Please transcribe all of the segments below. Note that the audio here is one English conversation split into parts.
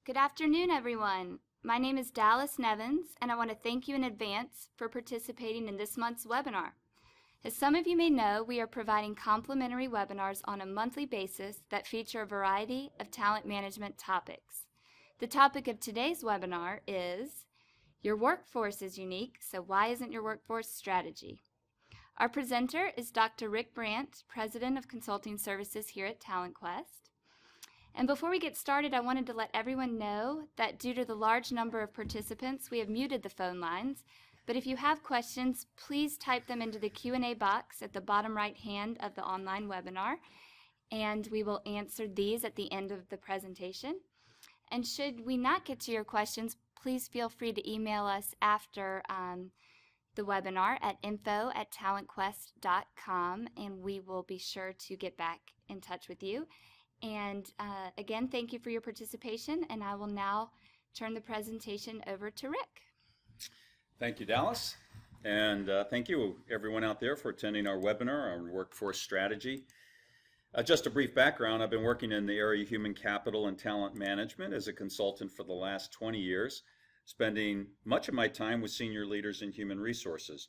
Good afternoon, everyone. My name is Dallas Nevins, and I want to thank you in advance for participating in this month's webinar. As some of you may know, we are providing complimentary webinars on a monthly basis that feature a variety of talent management topics. The topic of today's webinar is, Your Workforce is Unique, so why isn't your workforce strategy? Our presenter is Dr. Rick Brandt, President of Consulting Services here at TalentQuest. And before we get started, I wanted to let everyone know that due to the large number of participants, we have muted the phone lines. But if you have questions, please type them into the Q&A box at the bottom right hand of the online webinar, and we will answer these at the end of the presentation. And should we not get to your questions, please feel free to email us after the webinar at info@talentquest.com, and we will be sure to get back in touch with you. And again, thank you for your participation, and I will now turn the presentation over to Rick. Thank you, Dallas, and thank you everyone out there for attending our webinar on workforce strategy. Just a brief background, I've been working in the area of human capital and talent management as a consultant for the last 20 years, spending much of my time with senior leaders in human resources.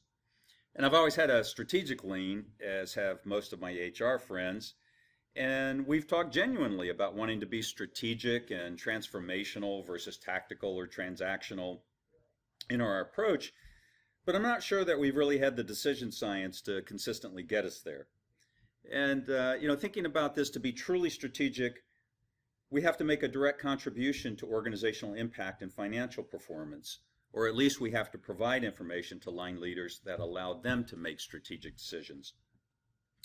And I've always had a strategic lean, as have most of my HR friends. And we've talked genuinely about wanting to be strategic and transformational versus tactical or transactional in our approach, but I'm not sure that we've really had the decision science to consistently get us there. And thinking about this, to be truly strategic, we have to make a direct contribution to organizational impact and financial performance, or at least we have to provide information to line leaders that allow them to make strategic decisions.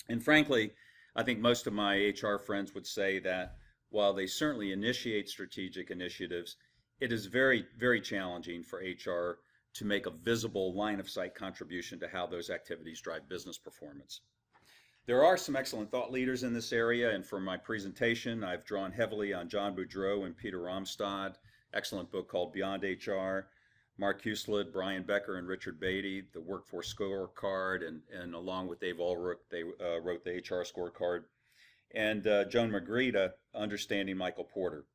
And frankly, I think most of my HR friends would say that while they certainly initiate strategic initiatives, it is very, very challenging for HR to make a visible line of sight contribution to how those activities drive business performance. There are some excellent thought leaders in this area, and for my presentation, I've drawn heavily on John Boudreau and Peter Romstad, excellent book called Beyond HR, Mark Huslid, Brian Becker, and Richard Beatty, the Workforce Scorecard, and along with Dave Ulrich, they wrote the HR Scorecard, and Joan Magritta, Understanding Michael Porter.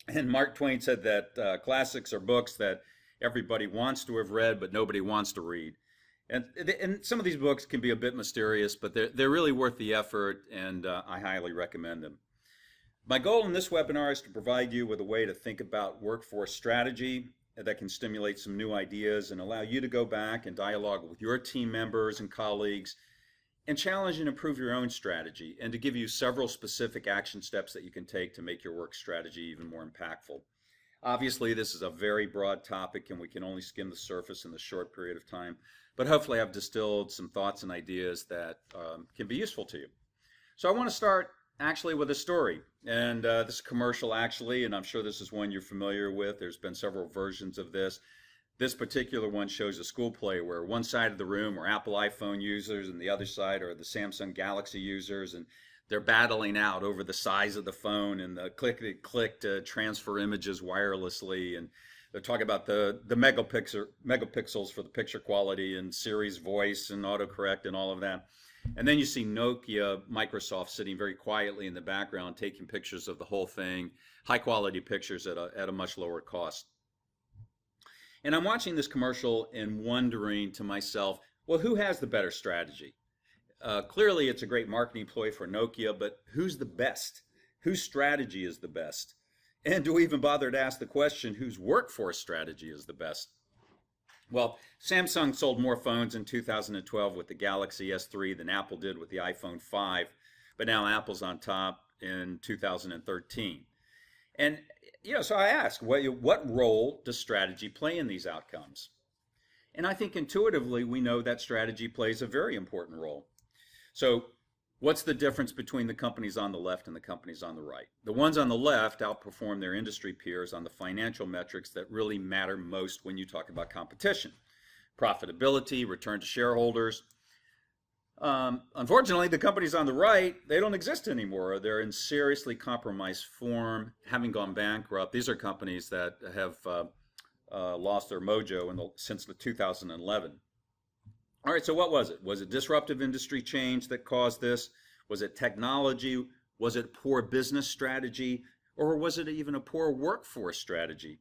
And Mark Twain said that classics are books that everybody wants to have read, but nobody wants to read. And some of these books can be a bit mysterious, but they're really worth the effort, and I highly recommend them. My goal in this webinar is to provide you with a way to think about workforce strategy that can stimulate some new ideas and allow you to go back and dialogue with your team members and colleagues and challenge and improve your own strategy, and to give you several specific action steps that you can take to make your work strategy even more impactful. Obviously, this is a very broad topic and we can only skim the surface in the short period of time, but hopefully I've distilled some thoughts and ideas that can be useful to you. So I want to start actually with a story, and this is commercial actually, and I'm sure this is one you're familiar with. There's been several versions of this. This particular one shows a school play where one side of the room are Apple iPhone users and the other side are the Samsung Galaxy users, and they're battling out over the size of the phone and the click to transfer images wirelessly, and they're talking about the megapixels for the picture quality and Siri's voice and autocorrect and all of that. And then you see Nokia, Microsoft sitting very quietly in the background taking pictures of the whole thing, high quality pictures at a much lower cost. And I'm watching this commercial and wondering to myself, well, who has the better strategy? Clearly it's a great marketing ploy for Nokia, but who's the best? Whose strategy is the best? And do we even bother to ask the question, whose workforce strategy is the best? Well, Samsung sold more phones in 2012 with the Galaxy S3 than Apple did with the iPhone 5, but now Apple's on top in 2013. And so I ask, what role does strategy play in these outcomes? And I think intuitively we know that strategy plays a very important role. So what's the difference between the companies on the left and the companies on the right? The ones on the left outperform their industry peers on the financial metrics that really matter most when you talk about competition. Profitability, return to shareholders. Unfortunately, the companies on the right, they don't exist anymore. They're in seriously compromised form, having gone bankrupt. These are companies that have lost their mojo since 2011. All right, so what was it? Was it disruptive industry change that caused this? Was it technology? Was it poor business strategy? Or was it even a poor workforce strategy?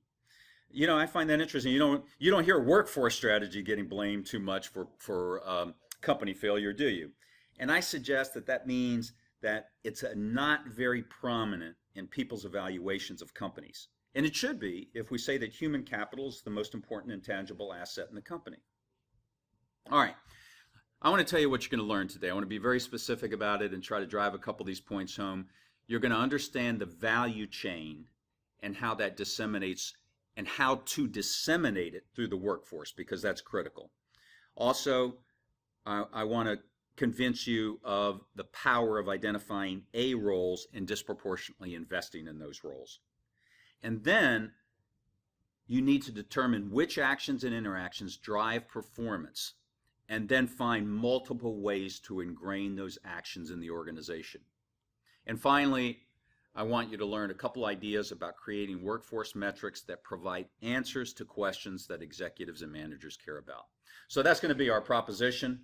You know, I find that interesting. You don't hear workforce strategy getting blamed too much for company failure, do you? And I suggest that that means that it's not very prominent in people's evaluations of companies. And it should be if we say that human capital is the most important intangible asset in the company. All right. I want to tell you what you're going to learn today. I want to be very specific about it and try to drive a couple of these points home. You're going to understand the value chain and how that disseminates and how to disseminate it through the workforce, because that's critical. Also, I want to convince you of the power of identifying A roles and disproportionately investing in those roles. And then you need to determine which actions and interactions drive performance, and then find multiple ways to ingrain those actions in the organization. And finally, I want you to learn a couple ideas about creating workforce metrics that provide answers to questions that executives and managers care about. So that's going to be our proposition.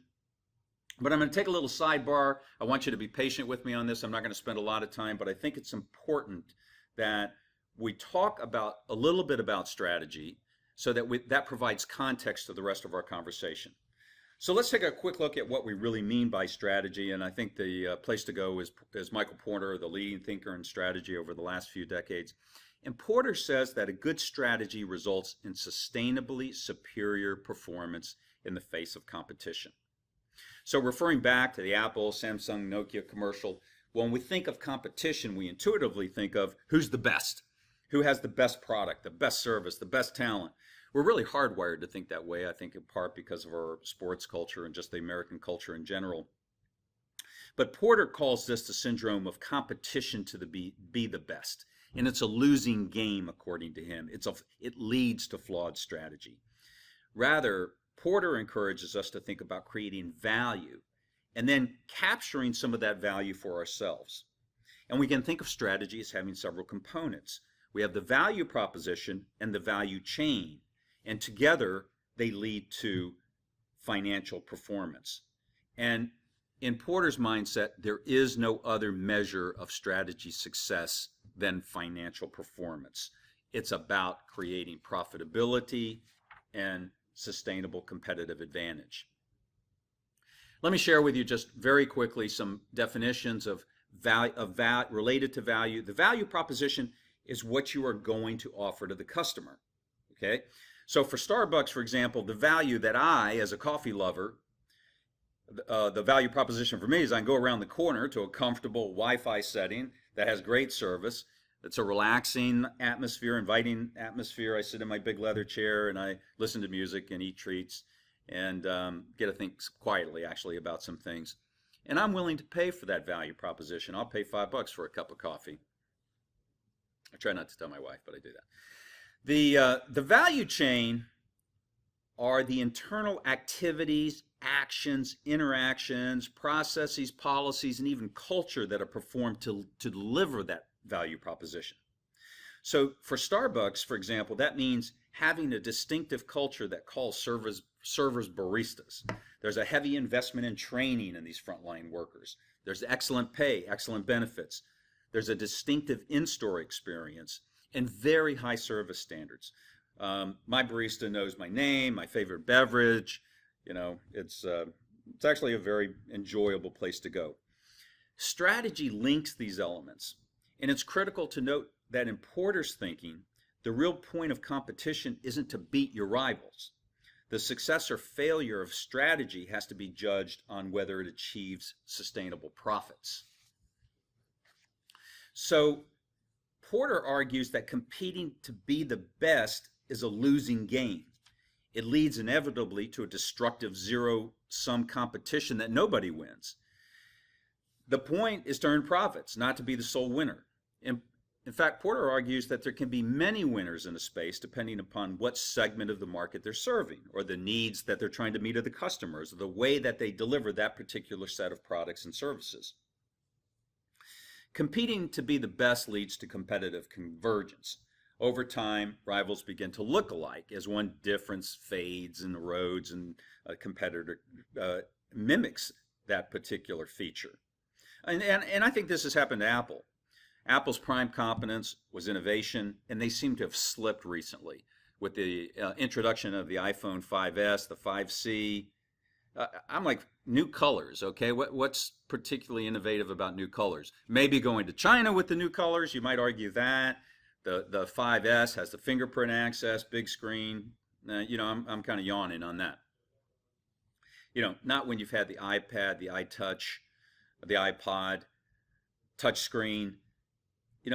But I'm going to take a little sidebar. I want you to be patient with me on this. I'm not going to spend a lot of time, but I think it's important that we talk about a little bit about strategy so that that provides context to the rest of our conversation. So let's take a quick look at what we really mean by strategy, and I think the place to go is Michael Porter, the leading thinker in strategy over the last few decades. And Porter says that a good strategy results in sustainably superior performance in the face of competition. So referring back to the Apple, Samsung, Nokia commercial, when we think of competition, we intuitively think of who's the best, who has the best product, the best service, the best talent. We're really hardwired to think that way, I think in part because of our sports culture and just the American culture in general. But Porter calls this the syndrome of competition to be the best. And it's a losing game, according to him. It leads to flawed strategy. Rather, Porter encourages us to think about creating value and then capturing some of that value for ourselves. And we can think of strategy as having several components. We have the value proposition and the value chain. And together, they lead to financial performance. And in Porter's mindset, there is no other measure of strategy success than financial performance. It's about creating profitability and sustainable competitive advantage. Let me share with you just very quickly some definitions of related to value. The value proposition is what you are going to offer to the customer. Okay? So for Starbucks, for example, the value that I, as a coffee lover, the value proposition for me is I can go around the corner to a comfortable Wi-Fi setting that has great service. It's a relaxing atmosphere, inviting atmosphere. I sit in my big leather chair and I listen to music and eat treats and get to think quietly, actually, about some things. And I'm willing to pay for that value proposition. I'll pay $5 for a cup of coffee. I try not to tell my wife, but I do that. The value chain are the internal activities, actions, interactions, processes, policies, and even culture that are performed to deliver that value proposition. So for Starbucks, for example, that means having a distinctive culture that calls servers baristas. There's a heavy investment in training in these frontline workers. There's excellent pay, excellent benefits. There's a distinctive in-store experience and very high service standards. My barista knows my name, my favorite beverage. You know, it's actually a very enjoyable place to go. Strategy links these elements, and it's critical to note that in Porter's thinking, the real point of competition isn't to beat your rivals. The success or failure of strategy has to be judged on whether it achieves sustainable profits. So Porter argues that competing to be the best is a losing game. It leads inevitably to a destructive zero-sum competition that nobody wins. The point is to earn profits, not to be the sole winner. In fact, Porter argues that there can be many winners in a space depending upon what segment of the market they're serving, or the needs that they're trying to meet of the customers, or the way that they deliver that particular set of products and services. Competing to be the best leads to competitive convergence. Over time, rivals begin to look alike as one difference fades and erodes and a competitor mimics that particular feature. And I think this has happened to Apple. Apple's prime competence was innovation, and they seem to have slipped recently with the introduction of the iPhone 5S, the 5C. I'm like, new colors, okay? What's particularly innovative about new colors? Maybe going to China with the new colors, you might argue that. The 5S has the fingerprint access, big screen. I'm kind of yawning on that. Not when you've had the iPad, the iTouch, the iPod, touch screen.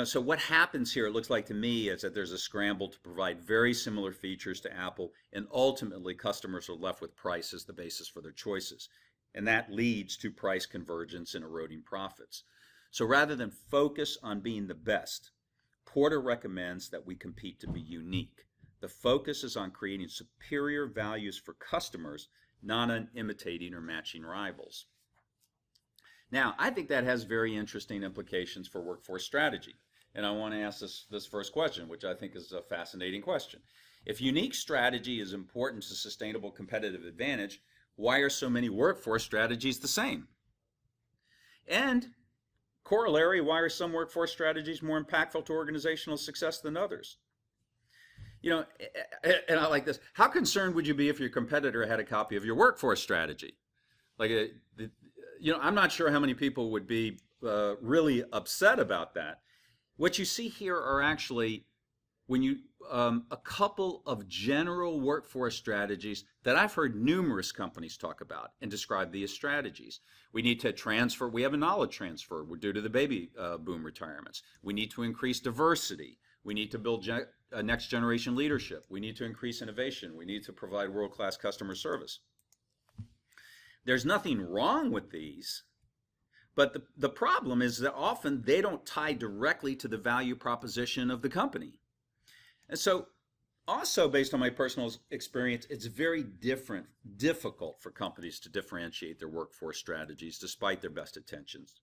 So what happens here, it looks like to me, is that there's a scramble to provide very similar features to Apple, and ultimately customers are left with price as the basis for their choices. And that leads to price convergence and eroding profits. So rather than focus on being the best, Porter recommends that we compete to be unique. The focus is on creating superior values for customers, not on imitating or matching rivals. Now, I think that has very interesting implications for workforce strategy. And I want to ask this first question, which I think is a fascinating question. If unique strategy is important to sustainable competitive advantage, why are so many workforce strategies the same? And corollary, why are some workforce strategies more impactful to organizational success than others? And I like this. How concerned would you be if your competitor had a copy of your workforce strategy? I'm not sure how many people would be really upset about that. What you see here are actually a couple of general workforce strategies that I've heard numerous companies talk about and describe these as strategies. We need to transfer, we have a knowledge transfer due to the baby boom retirements. We need to increase diversity. We need to build next generation leadership. We need to increase innovation. We need to provide world-class customer service. There's nothing wrong with these, but the problem is that often they don't tie directly to the value proposition of the company. And so also based on my personal experience, it's very difficult for companies to differentiate their workforce strategies despite their best intentions.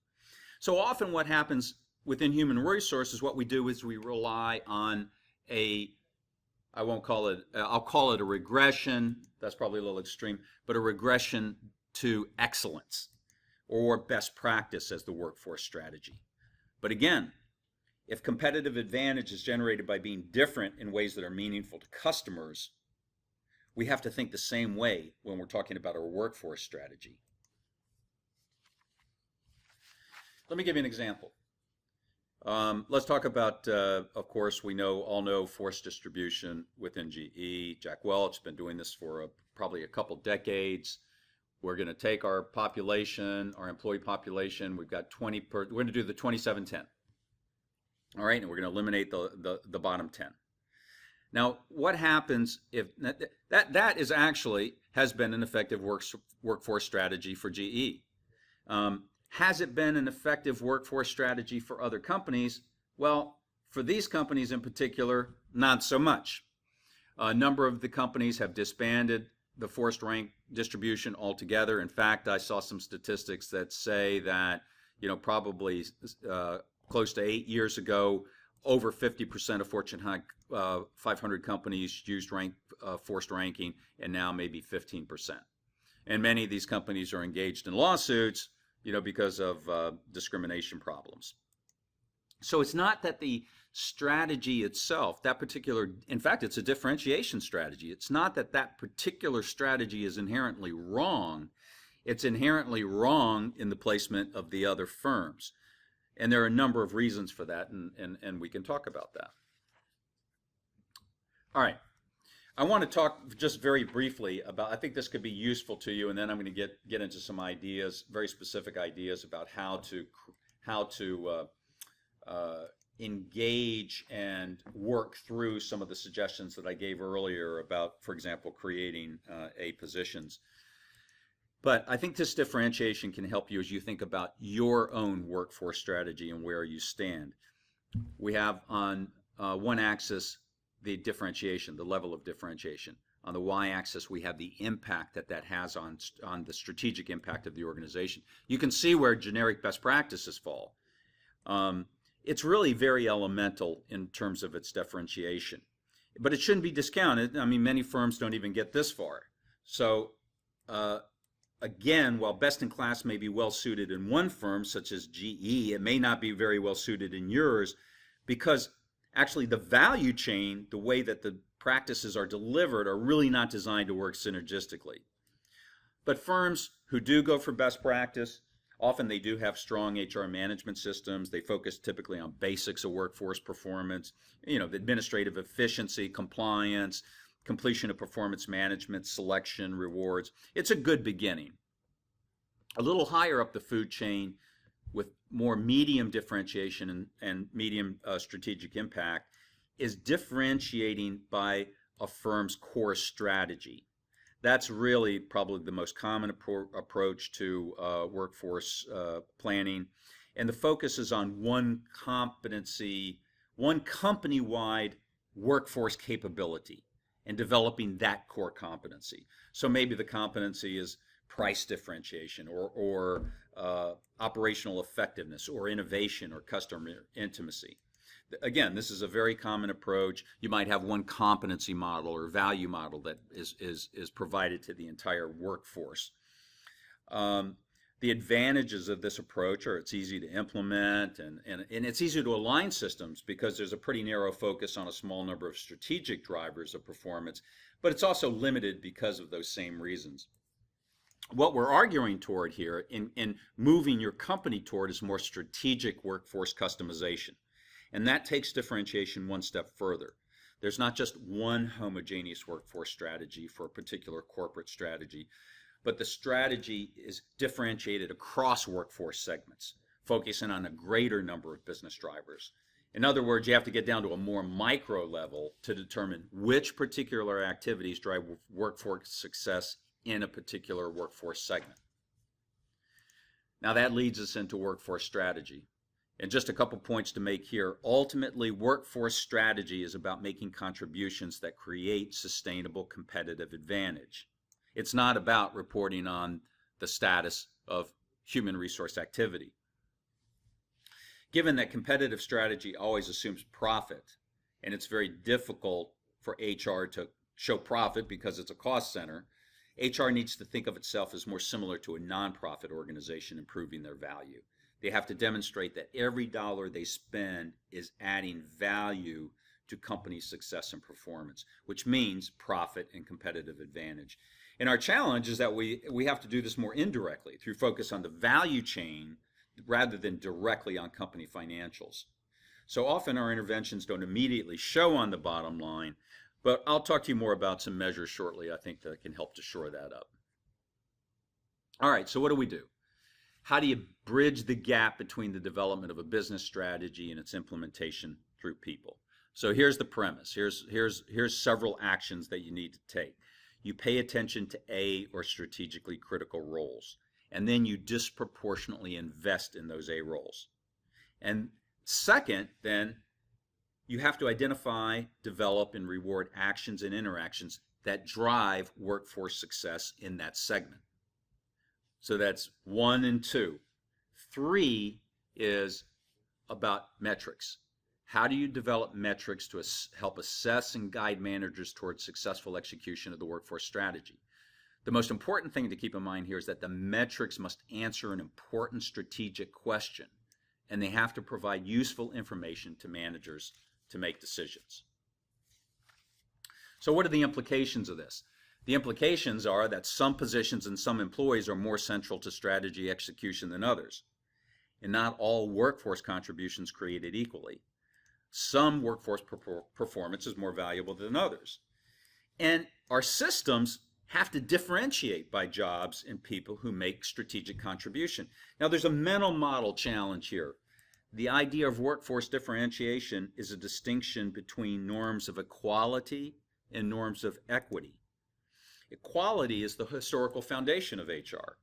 So often what happens within human resources, what we do is we rely on I'll call it a regression. That's probably a little extreme, but a regression to excellence or best practice as the workforce strategy. But again, if competitive advantage is generated by being different in ways that are meaningful to customers, we have to think the same way when we're talking about our workforce strategy. Let me give you an example. Let's talk about, of course, we all know force distribution within GE. Jack Welch has been doing this for probably a couple decades. We're going to take our population, our employee population. We've got we're going to do the 27-10. All right, and we're going to eliminate the bottom 10. Now, what happens if that is actually has been an effective workforce strategy for GE? Has it been an effective workforce strategy for other companies? Well, for these companies in particular, not so much. A number of the companies have disbanded the forced rank distribution altogether. In fact, I saw some statistics that say that, probably close to 8 years ago, over 50% of Fortune 500 companies used forced ranking, and now maybe 15%. And many of these companies are engaged in lawsuits, because of discrimination problems. So it's not that the strategy itself, in fact, it's a differentiation strategy. It's not that particular strategy is inherently wrong. It's inherently wrong in the placement of the other firms. And there are a number of reasons for that, and we can talk about that. All right. I want to talk just very briefly about, I think this could be useful to you, and then I'm going to get into some ideas, very specific ideas about how to engage and work through some of the suggestions that I gave earlier about, for example, creating A positions. But I think this differentiation can help you as you think about your own workforce strategy and where you stand. We have on one axis the differentiation, the level of differentiation. On the y-axis, we have the impact that has on the strategic impact of the organization. You can see where generic best practices fall. It's really very elemental in terms of its differentiation. But it shouldn't be discounted. I mean, many firms don't even get this far. So again, while best in class may be well suited in one firm, such as GE, it may not be very well suited in yours, because actually the value chain, the way that the practices are delivered, are really not designed to work synergistically. But firms who do go for best practice, often they do have strong HR management systems. They focus typically on basics of workforce performance, the administrative efficiency, compliance, completion of performance management, selection, rewards. It's a good beginning. A little higher up the food chain, with more medium differentiation and medium strategic impact, is differentiating by a firm's core strategy. That's really probably the most common approach to workforce planning. And the focus is on one competency, one company-wide workforce capability, and developing that core competency. So maybe the competency is price differentiation or operational effectiveness or innovation or customer intimacy. Again, this is a very common approach. You might have one competency model or value model that is provided to the entire workforce. The advantages of this approach are it's easy to implement and it's easy to align systems because there's a pretty narrow focus on a small number of strategic drivers of performance, but it's also limited because of those same reasons. What we're arguing toward here in moving your company toward is more strategic workforce customization. And that takes differentiation one step further. There's not just one homogeneous workforce strategy for a particular corporate strategy, but the strategy is differentiated across workforce segments, focusing on a greater number of business drivers. In other words, you have to get down to a more micro level to determine which particular activities drive workforce success in a particular workforce segment. Now that leads us into workforce strategy. And just a couple points to make here. Ultimately, workforce strategy is about making contributions that create sustainable competitive advantage. It's not about reporting on the status of human resource activity. Given that competitive strategy always assumes profit, and it's very difficult for HR to show profit because it's a cost center, HR needs to think of itself as more similar to a nonprofit organization improving their value. They have to demonstrate that every dollar they spend is adding value to company success and performance, which means profit and competitive advantage. And our challenge is that we have to do this more indirectly through focus on the value chain rather than directly on company financials. So often our interventions don't immediately show on the bottom line, but I'll talk to you more about some measures shortly I think that can help to shore that up. All right, so what do? How do you bridge the gap between the development of a business strategy and its implementation through people? So here's the premise. Here's several actions that you need to take. You pay attention to A or strategically critical roles, and then you disproportionately invest in those A roles. And second, then, you have to identify, develop, and reward actions and interactions that drive workforce success in that segment. So that's 1 and 2. 3 is about metrics. How do you develop metrics to help assess and guide managers towards successful execution of the workforce strategy? The most important thing to keep in mind here is that the metrics must answer an important strategic question, and they have to provide useful information to managers to make decisions. So what are the implications of this? The implications are that some positions and some employees are more central to strategy execution than others, and not all workforce contributions created equally. Some workforce performance is more valuable than others. And our systems have to differentiate by jobs and people who make strategic contribution. Now there's a mental model challenge here. The idea of workforce differentiation is a distinction between norms of equality and norms of equity. Equality is the historical foundation of HR.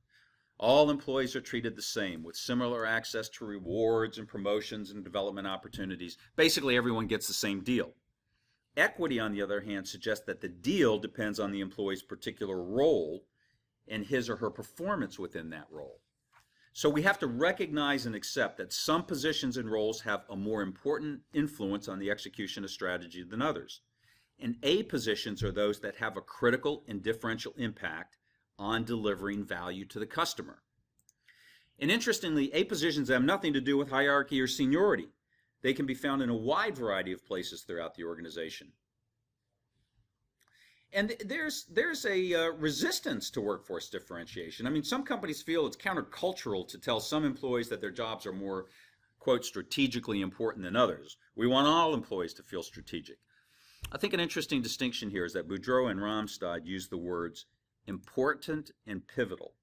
All employees are treated the same with similar access to rewards and promotions and development opportunities. Basically, everyone gets the same deal. Equity, on the other hand, suggests that the deal depends on the employee's particular role and his or her performance within that role. So we have to recognize and accept that some positions and roles have a more important influence on the execution of strategy than others. And A positions are those that have a critical and differential impact on delivering value to the customer. And interestingly, A positions have nothing to do with hierarchy or seniority. They can be found in a wide variety of places throughout the organization. And there's a resistance to workforce differentiation. I mean, some companies feel it's countercultural to tell some employees that their jobs are more, quote, strategically important than others. We want all employees to feel strategic. I think an interesting distinction here is that Boudreaux and Ramstad use the words important and pivotal,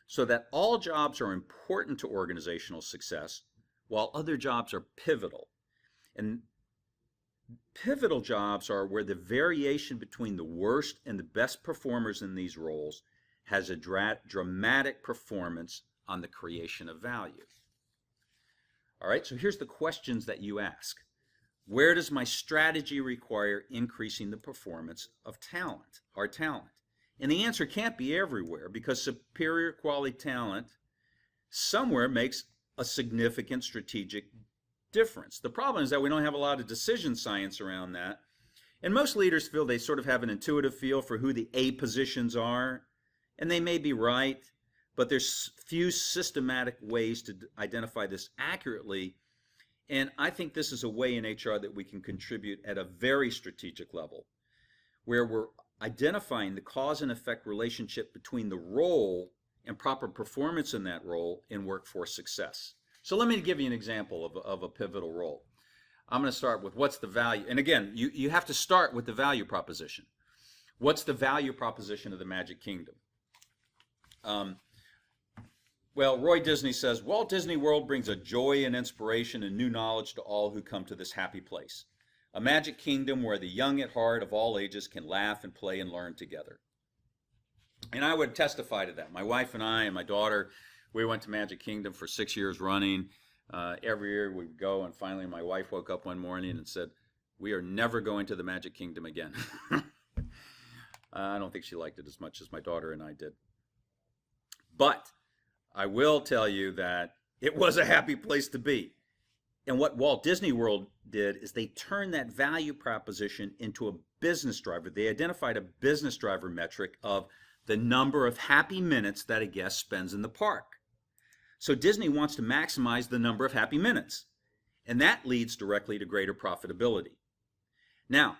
so that all jobs are important to organizational success, while other jobs are pivotal. And pivotal jobs are where the variation between the worst and the best performers in these roles has a dramatic performance on the creation of value. All right, so here's the questions that you ask. Where does my strategy require increasing the performance of talent, our talent? And the answer can't be everywhere, because superior quality talent somewhere makes a significant strategic difference. The problem is that we don't have a lot of decision science around that. And most leaders feel they sort of have an intuitive feel for who the A positions are, and they may be right, but there's few systematic ways to identify this accurately. And I think this is a way in HR that we can contribute at a very strategic level, where we're identifying the cause and effect relationship between the role and proper performance in that role in workforce success. So let me give you an example of a pivotal role. I'm going to start with what's the value. And again, you have to start with the value proposition. What's the value proposition of the Magic Kingdom? Well, Roy Disney says, Walt Disney World brings a joy and inspiration and new knowledge to all who come to this happy place. A magic kingdom where the young at heart of all ages can laugh and play and learn together. And I would testify to that. My wife and I and my daughter, we went to Magic Kingdom for 6 years running. Every year we'd go, and finally my wife woke up one morning and said, we are never going to the Magic Kingdom again. I don't think she liked it as much as my daughter and I did. But I will tell you that it was a happy place to be. And what Walt Disney World did is they turned that value proposition into a business driver. They identified a business driver metric of the number of happy minutes that a guest spends in the park. So Disney wants to maximize the number of happy minutes, and that leads directly to greater profitability. Now,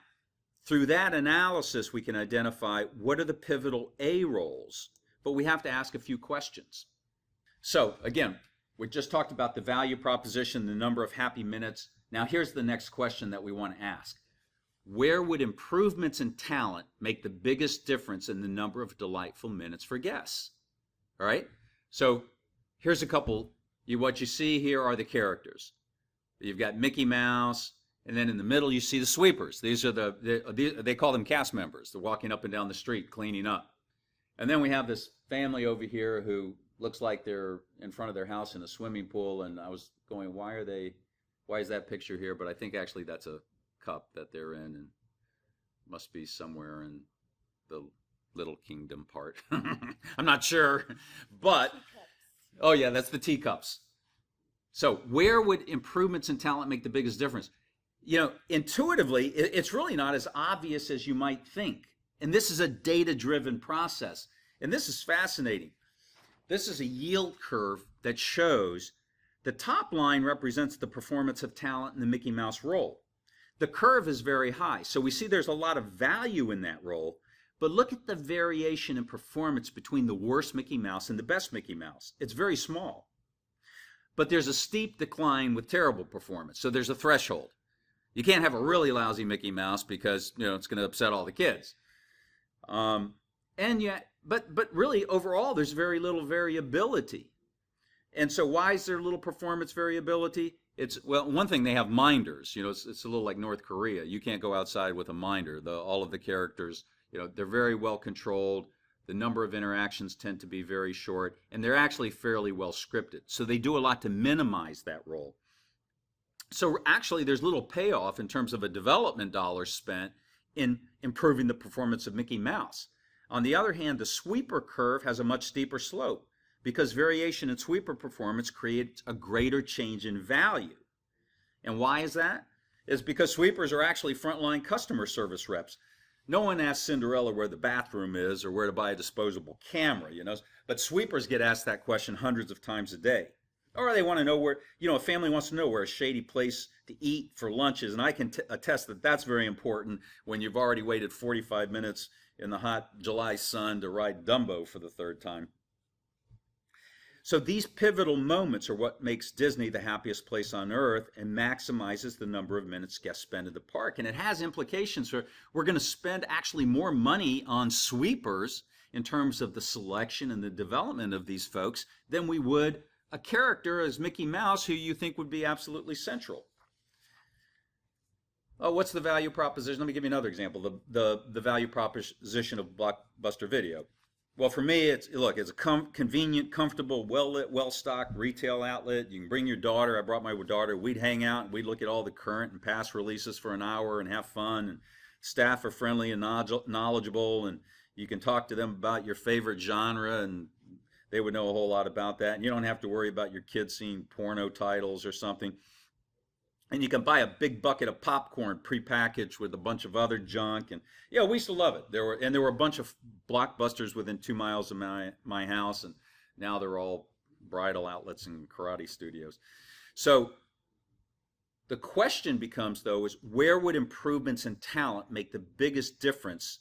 through that analysis, we can identify what are the pivotal A roles, but we have to ask a few questions. So again, we just talked about the value proposition, the number of happy minutes. Now here's the next question that we want to ask. Where would improvements in talent make the biggest difference in the number of delightful minutes for guests? All right, so here's a couple. What you see here are the characters. You've got Mickey Mouse, and then in the middle you see the sweepers. These are they call them cast members. They're walking up and down the street cleaning up. And then we have this family over here who looks like they're in front of their house in a swimming pool, and I was going, why is that picture here? But I think actually that's a cup that they're in, and must be somewhere in the Little Kingdom part. I'm not sure, but oh yeah, that's the teacups. So where would improvements in talent make the biggest difference? You know, intuitively, it's really not as obvious as you might think. And this is a data-driven process. And this is fascinating. This is a yield curve that shows the top line represents the performance of talent in the Mickey Mouse role. The curve is very high, so we see there's a lot of value in that role, but look at the variation in performance between the worst Mickey Mouse and the best Mickey Mouse. It's very small. But there's a steep decline with terrible performance, so there's a threshold. You can't have a really lousy Mickey Mouse because, you know, it's going to upset all the kids. And yet, but really overall there's very little variability. And so why is there little performance variability? It's, well, one thing, they have minders. You know, it's a little like North Korea. You can't go outside with a minder. All of the characters, you know, they're very well controlled. The number of interactions tend to be very short, and they're actually fairly well scripted. So they do a lot to minimize that role. So actually there's little payoff in terms of a development dollar spent in improving the performance of Mickey Mouse. On the other hand, the sweeper curve has a much steeper slope because variation in sweeper performance creates a greater change in value. And why is that? It's because sweepers are actually frontline customer service reps. No one asks Cinderella where the bathroom is or where to buy a disposable camera, But sweepers get asked that question hundreds of times a day. Or they want to know where, a family wants to know where a shady place to eat for lunch is. And I can attest that that's very important when you've already waited 45 minutes in the hot July sun to ride Dumbo for the third time. So these pivotal moments are what makes Disney the happiest place on earth and maximizes the number of minutes guests spend at the park. And it has implications for we're going to spend actually more money on sweepers in terms of the selection and the development of these folks than we would a character as Mickey Mouse who you think would be absolutely central. Oh, what's the value proposition? Let me give you another example. The value proposition of Blockbuster Video. Well, for me, it's a convenient, comfortable, well-lit, well-stocked retail outlet. You can bring your daughter. I brought my daughter. We'd hang out and we'd look at all the current and past releases for an hour and have fun. And staff are friendly and knowledgeable, and you can talk to them about your favorite genre, and they would know a whole lot about that. And you don't have to worry about your kids seeing porno titles or something. And you can buy a big bucket of popcorn prepackaged with a bunch of other junk. And we used to love it. There were a bunch of Blockbusters within 2 miles of my house, and now they're all bridal outlets and karate studios. So the question becomes, though, is where would improvements in talent make the biggest difference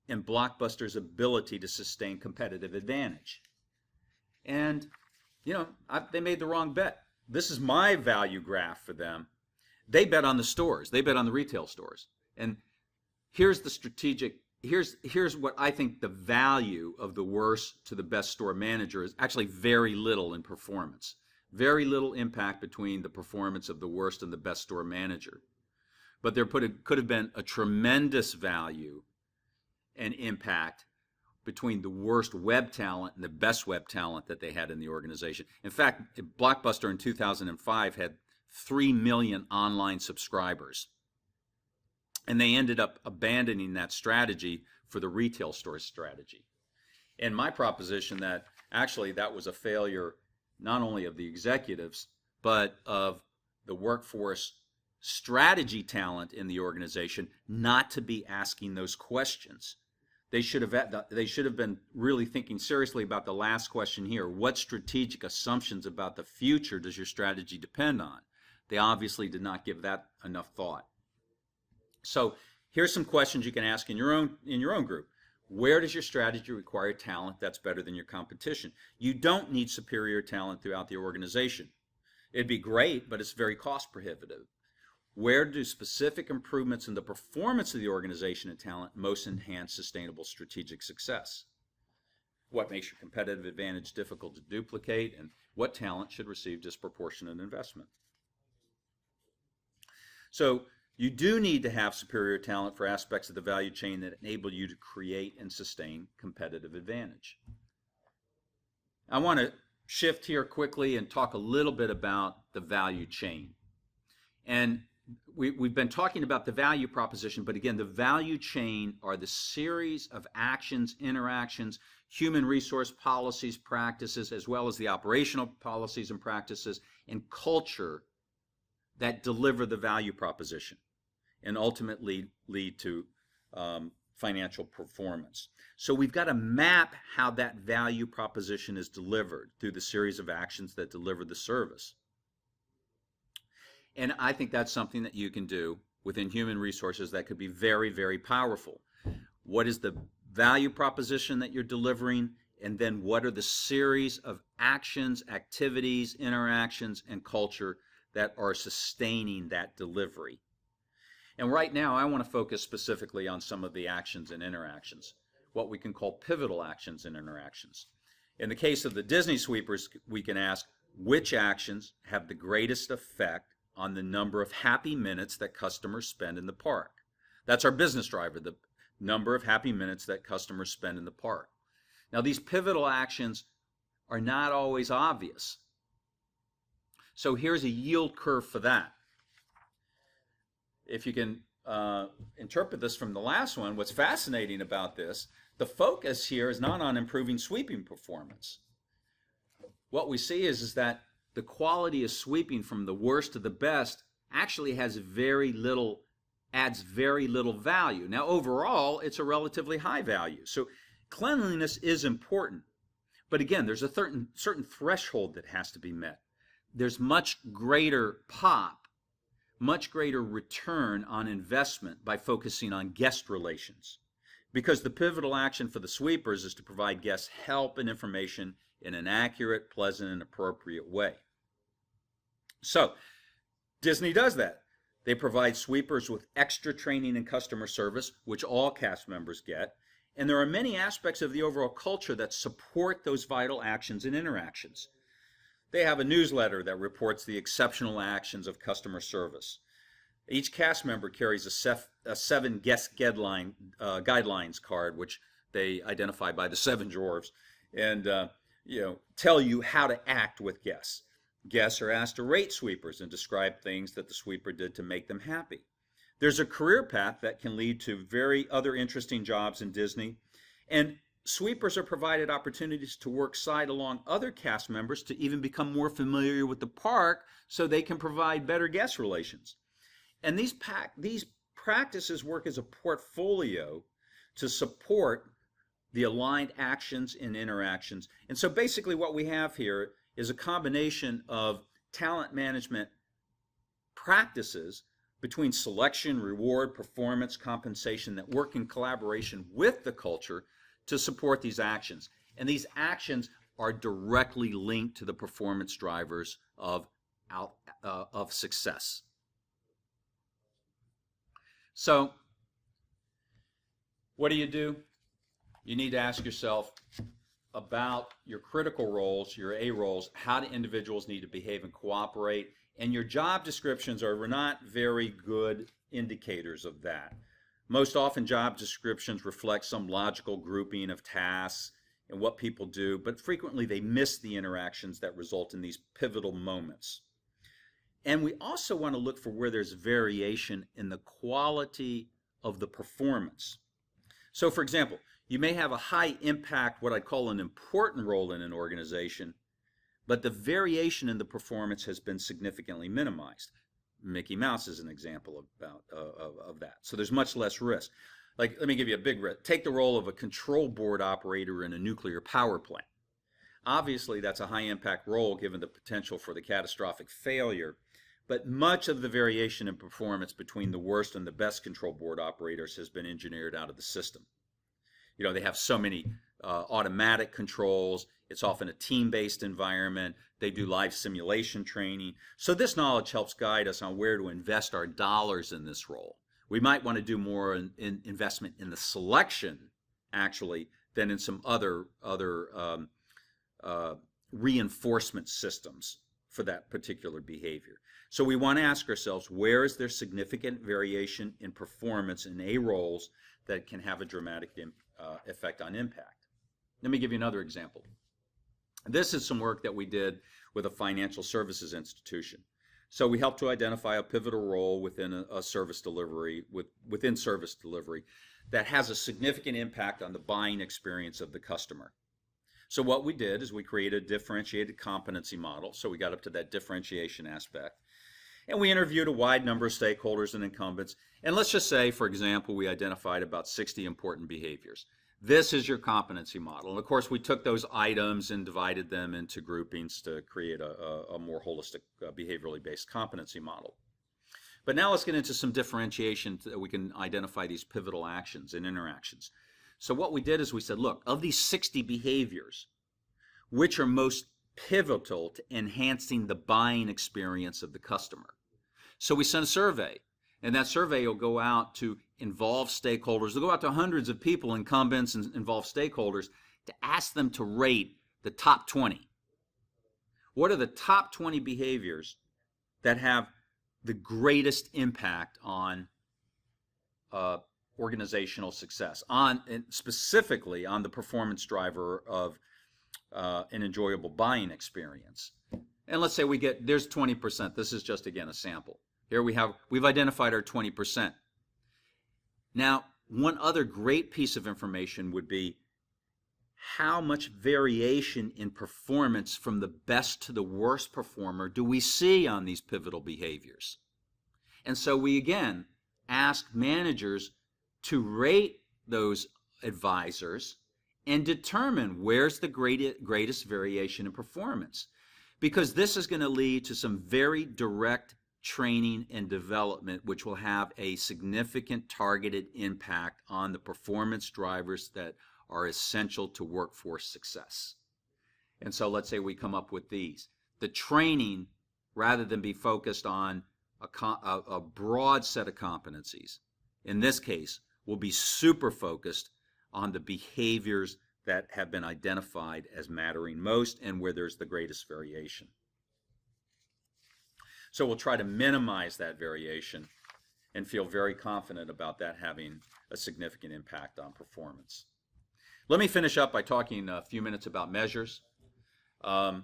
in Blockbuster's ability to sustain competitive advantage? And, they made the wrong bet. This is my value graph for them. They bet on the stores. They bet on the retail stores. And here's what I think the value of the worst to the best store manager is. Actually very little in performance. Very little impact between the performance of the worst and the best store manager. But there could have been a tremendous value and impact between the worst web talent and the best web talent that they had in the organization. In fact, Blockbuster in 2005 had 3 million online subscribers. And they ended up abandoning that strategy for the retail store strategy. And my proposition that actually that was a failure not only of the executives, but of the workforce strategy talent in the organization not to be asking those questions. They should have been really thinking seriously about the last question here. What strategic assumptions about the future does your strategy depend on? They obviously did not give that enough thought. So here's some questions you can ask in your own group. Where does your strategy require talent that's better than your competition? You don't need superior talent throughout the organization. It'd be great, but it's very cost prohibitive. Where do specific improvements in the performance of the organization and talent most enhance sustainable strategic success? What makes your competitive advantage difficult to duplicate, and what talent should receive disproportionate investment? So you do need to have superior talent for aspects of the value chain that enable you to create and sustain competitive advantage. I want to shift here quickly and talk a little bit about the value chain. And we've been talking about the value proposition, but again, the value chain are the series of actions, interactions, human resource policies, practices, as well as the operational policies and practices and culture that deliver the value proposition and ultimately lead to financial performance. So we've got to map how that value proposition is delivered through the series of actions that deliver the service. And I think that's something that you can do within human resources that could be very, very powerful. What is the value proposition that you're delivering? And then what are the series of actions, activities, interactions, and culture that are sustaining that delivery? And right now, I want to focus specifically on some of the actions and interactions, what we can call pivotal actions and interactions. In the case of the Disney sweepers, we can ask which actions have the greatest effect on the number of happy minutes that customers spend in the park. That's our business driver, the number of happy minutes that customers spend in the park. Now, these pivotal actions are not always obvious. So here's a yield curve for that. If you can interpret this from the last one, what's fascinating about this, the focus here is not on improving sweeping performance. What we see is that the quality of sweeping from the worst to the best actually has very little adds very little value. Now, overall, it's a relatively high value. So cleanliness is important. But again, there's a certain threshold that has to be met. There's much greater pop, much greater return on investment by focusing on guest relations. Because the pivotal action for the sweepers is to provide guests help and information in an accurate, pleasant, and appropriate way. So, Disney does that. They provide sweepers with extra training in customer service, which all cast members get. And there are many aspects of the overall culture that support those vital actions and interactions. They have a newsletter that reports the exceptional actions of customer service. Each cast member carries a 7 guest guidelines card, which they identify by the 7 dwarves, and tell you how to act with guests. Guests are asked to rate sweepers and describe things that the sweeper did to make them happy. There's a career path that can lead to very other interesting jobs in Disney, and sweepers are provided opportunities to work side along other cast members to even become more familiar with the park so they can provide better guest relations. And these practices work as a portfolio to support the aligned actions and interactions. And so basically what we have here is a combination of talent management practices between selection, reward, performance, compensation that work in collaboration with the culture to support these actions. And these actions are directly linked to the performance drivers of success. So, what do? You need to ask yourself about your critical roles, your A roles, how do individuals need to behave and cooperate, and your job descriptions are not very good indicators of that. Most often job descriptions reflect some logical grouping of tasks and what people do, but frequently they miss the interactions that result in these pivotal moments. And we also want to look for where there's variation in the quality of the performance. So for example, you may have a high impact, what I call an important role in an organization, but the variation in the performance has been significantly minimized. Mickey Mouse is an example of that. So there's much less risk. Like, let me give you a big risk. Take the role of a control board operator in a nuclear power plant. Obviously, that's a high impact role given the potential for the catastrophic failure, but much of the variation in performance between the worst and the best control board operators has been engineered out of the system. They have so many automatic controls. It's often a team-based environment. They do live simulation training. So this knowledge helps guide us on where to invest our dollars in this role. We might want to do more in investment in the selection, actually, than in some other reinforcement systems for that particular behavior. So we want to ask ourselves, where is there significant variation in performance in A roles that can have a dramatic effect on impact? Let me give you another example. This is some work that we did with a financial services institution. So we helped to identify a pivotal role within a service delivery, within service delivery, that has a significant impact on the buying experience of the customer. So what we did is we created a differentiated competency model. So we got up to that differentiation aspect. And we interviewed a wide number of stakeholders and incumbents. And let's just say, for example, we identified about 60 important behaviors. This is your competency model. And of course, we took those items and divided them into groupings to create a more holistic, behaviorally based competency model. But now let's get into some differentiation so that we can identify these pivotal actions and interactions. So what we did is we said, look, of these 60 behaviors, which are most pivotal to enhancing the buying experience of the customer? So we sent a survey, and that survey will go out to involve stakeholders. They'll go out to hundreds of people, incumbents, and involve stakeholders to ask them to rate the top 20. What are the top 20 behaviors that have the greatest impact on organizational success, and specifically on the performance driver of an enjoyable buying experience? And let's say there's 20%. This is just, again, a sample. Here we've identified our 20%. Now, one other great piece of information would be how much variation in performance from the best to the worst performer do we see on these pivotal behaviors? And so we, again, ask managers to rate those advisors and determine where's the greatest variation in performance. Because this is going to lead to some very direct training and development, which will have a significant targeted impact on the performance drivers that are essential to workforce success. And so let's say we come up with these. The training, rather than be focused on a broad set of competencies, in this case, will be super focused on the behaviors that have been identified as mattering most and where there's the greatest variation. So we'll try to minimize that variation and feel very confident about that having a significant impact on performance. Let me finish up by talking a few minutes about measures. As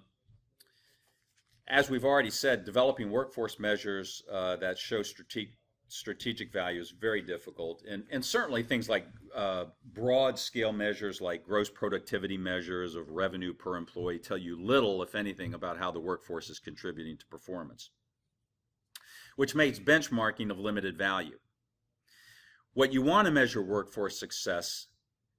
we've already said, developing workforce measures that show strategic value is very difficult, and certainly things like broad scale measures like gross productivity measures of revenue per employee tell you little, if anything, about how the workforce is contributing to performance, which makes benchmarking of limited value. What you want to measure workforce success,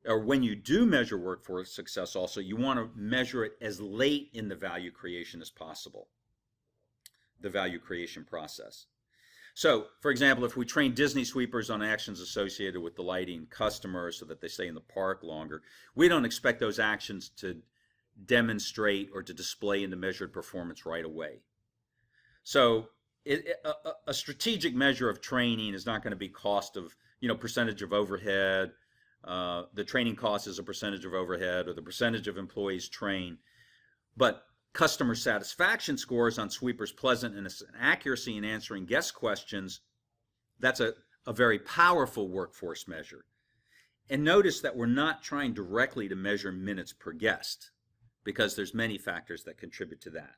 or when you do measure workforce success also, you want to measure it as late in the value creation as possible, the value creation process. So, for example, if we train Disney sweepers on actions associated with delighting customers so that they stay in the park longer, we don't expect those actions to demonstrate or to display into measured performance right away. So, a strategic measure of training is not going to be cost of, percentage of overhead. The training cost is a percentage of overhead or the percentage of employees trained. But customer satisfaction scores on sweepers' pleasantness and accuracy in answering guest questions, that's a very powerful workforce measure. And notice that we're not trying directly to measure minutes per guest, because there's many factors that contribute to that.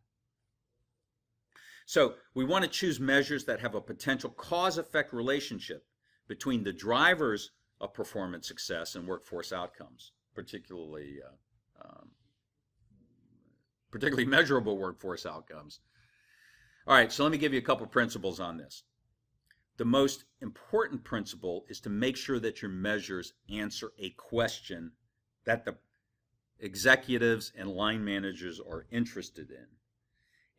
So we want to choose measures that have a potential cause-effect relationship between the drivers of performance success and workforce outcomes, particularly measurable workforce outcomes. All right, so let me give you a couple principles on this. The most important principle is to make sure that your measures answer a question that the executives and line managers are interested in.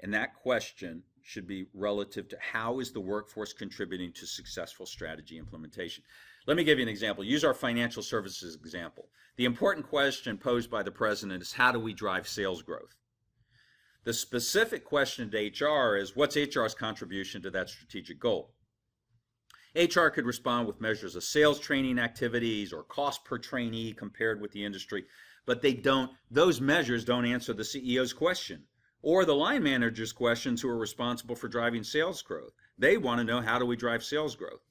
And that question should be relative to how is the workforce contributing to successful strategy implementation. Let me give you an example. Use our financial services example. The important question posed by the president is, how do we drive sales growth? The specific question to HR is, what's HR's contribution to that strategic goal? HR could respond with measures of sales training activities or cost per trainee compared with the industry, but those measures don't answer the CEO's question or the line manager's questions who are responsible for driving sales growth. They want to know, how do we drive sales growth?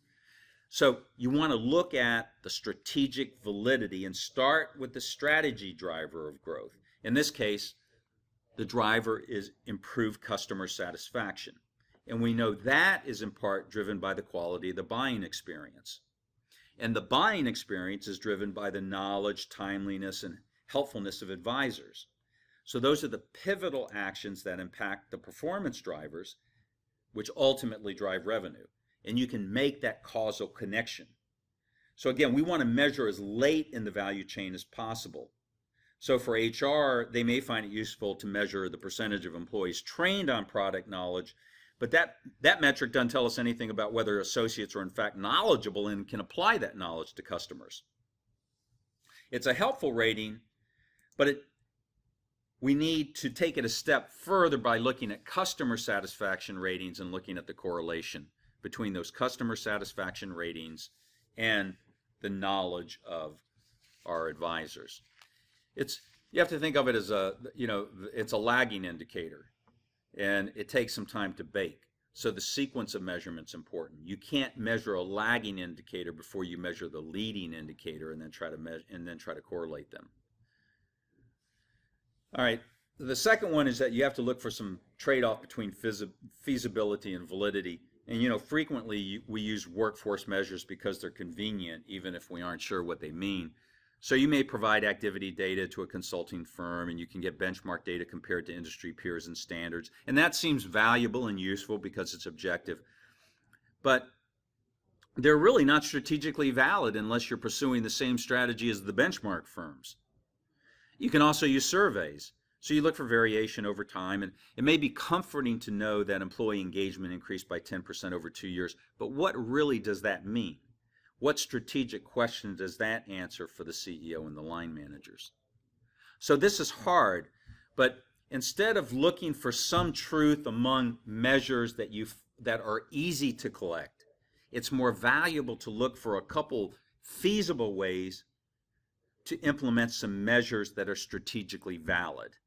So you want to look at the strategic validity and start with the strategy driver of growth. In this case, the driver is improved customer satisfaction. And we know that is in part driven by the quality of the buying experience. And the buying experience is driven by the knowledge, timeliness, and helpfulness of advisors. So those are the pivotal actions that impact the performance drivers, which ultimately drive revenue. And you can make that causal connection. So again, we want to measure as late in the value chain as possible. So for HR, they may find it useful to measure the percentage of employees trained on product knowledge, but that metric doesn't tell us anything about whether associates are in fact knowledgeable and can apply that knowledge to customers. It's a helpful rating, but we need to take it a step further by looking at customer satisfaction ratings and looking at the correlation between those customer satisfaction ratings and the knowledge of our advisors. You have to think of it as it's a lagging indicator, and it takes some time to bake. So the sequence of measurement's important. You can't measure a lagging indicator before you measure the leading indicator and then try to correlate them. All right. The second one is that you have to look for some trade-off between feasibility and validity. And frequently we use workforce measures because they're convenient, even if we aren't sure what they mean. So you may provide activity data to a consulting firm, and you can get benchmark data compared to industry peers and standards. And that seems valuable and useful because it's objective. But they're really not strategically valid unless you're pursuing the same strategy as the benchmark firms. You can also use surveys. So you look for variation over time, and it may be comforting to know that employee engagement increased by 10% over 2 years, but what really does that mean? What strategic question does that answer for the CEO and the line managers? So this is hard, but instead of looking for some truth among measures that are easy to collect, it's more valuable to look for a couple feasible ways to implement some measures that are strategically valid.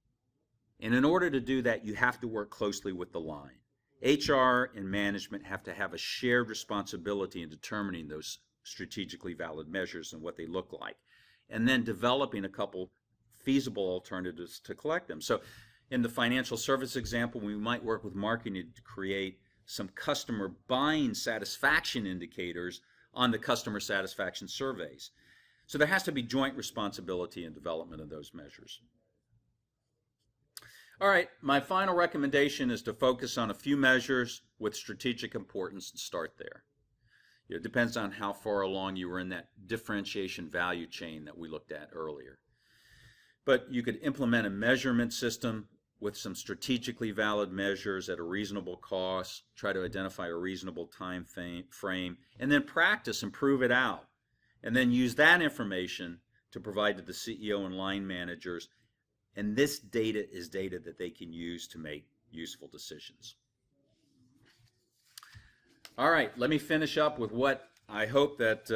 And in order to do that, you have to work closely with the line. HR and management have to have a shared responsibility in determining those strategically valid measures and what they look like, and then developing a couple feasible alternatives to collect them. So in the financial service example, we might work with marketing to create some customer buying satisfaction indicators on the customer satisfaction surveys. So there has to be joint responsibility in development of those measures. All right, my final recommendation is to focus on a few measures with strategic importance and start there. It depends on how far along you were in that differentiation value chain that we looked at earlier. But you could implement a measurement system with some strategically valid measures at a reasonable cost, try to identify a reasonable time frame, and then practice and prove it out. And then use that information to provide to the CEO and line managers. And this data is data that they can use to make useful decisions. All right, let me finish up with what I hope that,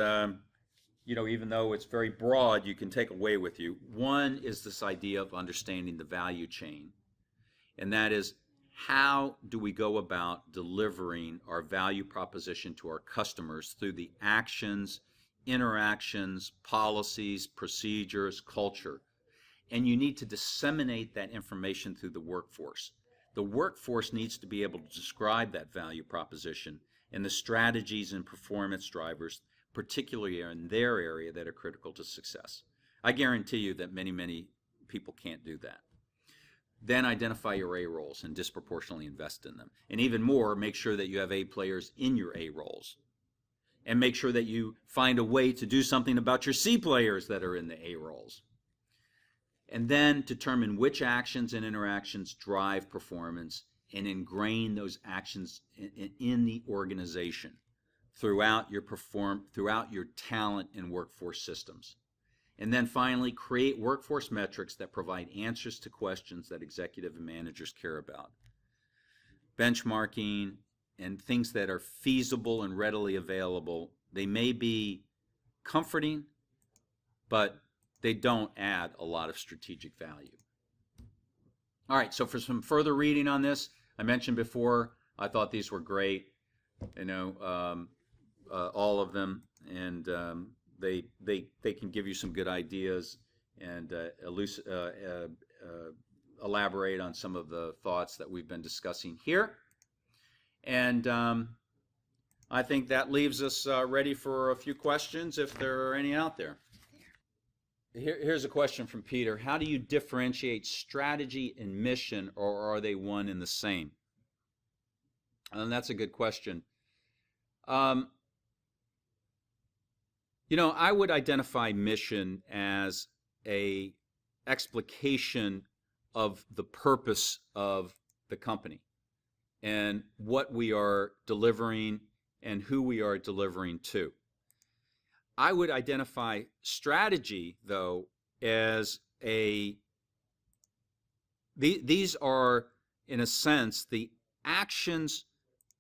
even though it's very broad, you can take away with you. One is this idea of understanding the value chain. And that is, how do we go about delivering our value proposition to our customers through the actions, interactions, policies, procedures, culture? And you need to disseminate that information through the workforce. The workforce needs to be able to describe that value proposition and the strategies and performance drivers, particularly in their area, that are critical to success. I guarantee you that many, many people can't do that. Then identify your A roles and disproportionately invest in them. And even more, make sure that you have A players in your A roles. And make sure that you find a way to do something about your C players that are in the A roles. And then determine which actions and interactions drive performance and ingrain those actions in the organization throughout your talent and workforce systems. And then finally, create workforce metrics that provide answers to questions that executive and managers care about. Benchmarking and things that are feasible and readily available, they may be comforting, but they don't add a lot of strategic value. All right, so for some further reading on this, I mentioned before, I thought these were great, all of them, and they can give you some good ideas and elaborate on some of the thoughts that we've been discussing here. And I think that leaves us ready for a few questions if there are any out there. Here's a question from Peter. How do you differentiate strategy and mission, or are they one and the same? And that's a good question. I would identify mission as a explication of the purpose of the company and what we are delivering and who we are delivering to. I would identify strategy, though, as these are, in a sense, the actions.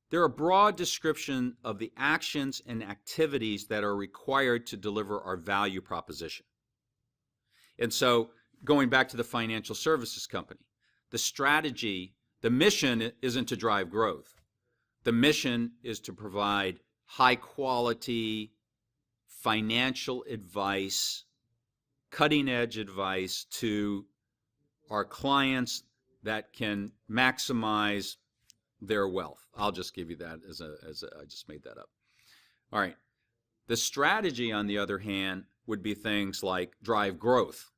They're a broad description of the actions and activities that are required to deliver our value proposition. And so, going back to the financial services company, the strategy, the mission isn't to drive growth. The mission is to provide high quality financial advice, cutting edge advice to our clients that can maximize their wealth. I'll just give you that I just made that up. All right. The strategy, on the other hand, would be things like drive growth.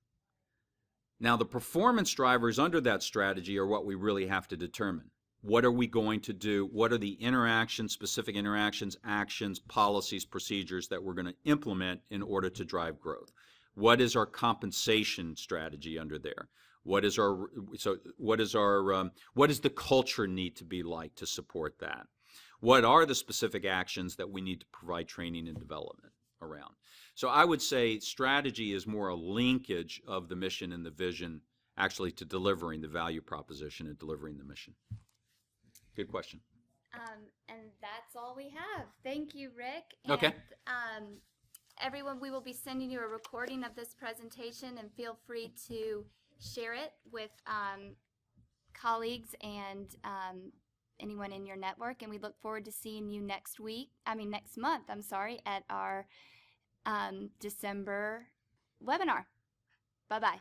Now, the performance drivers under that strategy are what we really have to determine. What are we going to do? What are the interactions, specific interactions, actions, policies, procedures that we're going to implement in order to drive growth? What is our compensation strategy under there? What is what does the culture need to be like to support that? What are the specific actions that we need to provide training and development around? So I would say strategy is more a linkage of the mission and the vision actually to delivering the value proposition and delivering the mission. Good question. And that's all we have. Thank you, Rick. Okay. And, everyone, we will be sending you a recording of this presentation, and feel free to share it with colleagues and anyone in your network. And we look forward to seeing you next month, at our December webinar. Bye-bye.